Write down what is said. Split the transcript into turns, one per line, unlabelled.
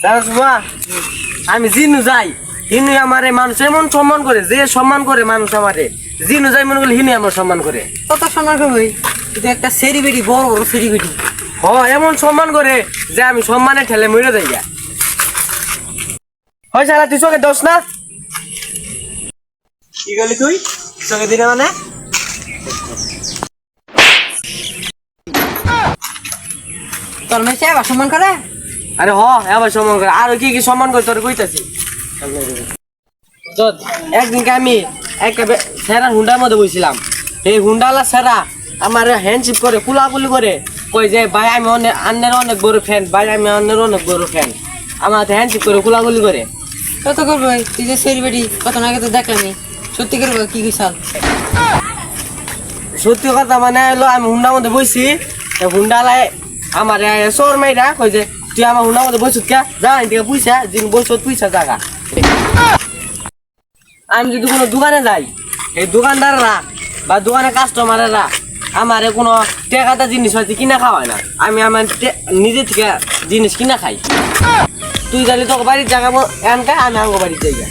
জানো সুমা, আমি জিনু যাই হিনু আমারে মানুষ এমন সম্মান করে, যে সম্মান করে মানুষ আমারে, জিনু যাই মনে করলে হিনু আমার সম্মান করে।
কত সম্মান করবি? তুই তো একটা সেলিব্রিটি, বড় বড় সেলিব্রিটি।
হ, এমন সম্মান করে যে আমি সম্মানে ঠেলে মরে যাই। হয় সারা তুই চোখে দোষ না? কি করলি তুই চোখে দিনে মানে?
তোর মেয়ে আবার সম্মান করে?
আরে হ, আবার সম্মান করে। আর কি কি সম্মান করে তোর কইতাছি। একদিনকে আমি একটা সেরা হুন্ডার মধ্যে বসছিলাম। এই হুন্ডালা সেরা আমার হ্যান্ডশিপ করে, কুলাকুলি করে কই যে ভাই আমি অন্যের অনেক বড় ফ্যান, ভাই আমি অন্যের অনেক বড় ফ্যান। আমার হ্যান্ডশিপ করে কুলাকুলি করে।
কত করবো? তুই যে সেলিব্রিটি, কত আগে তো দেখলামই। সত্যি করবো কি কইসাল?
সত্যি কথা মানে হলো আমি হুন্ডার মধ্যে বসছি, হুন্ডালায় আমার চোর মেয়েরা কই যে তুই আমার হুন্ডার মধ্যে বসুত কে, যা এদিকে পয়সা যিনি বসত পয়সা জায়গা। আমি যদি কোনো দোকানে যাই, এই দোকানদাররা বা দোকানের কাস্টমারেরা আমার কোনো টেকাটা জিনিস হয়তো কিনা খাওয়ায় না, আমি আমার নিজে থেকে জিনিস কিনা খাই। তুই জানি তোকে বাড়ির জায়গা এনকা, আমি আমার বাড়ির জায়গা।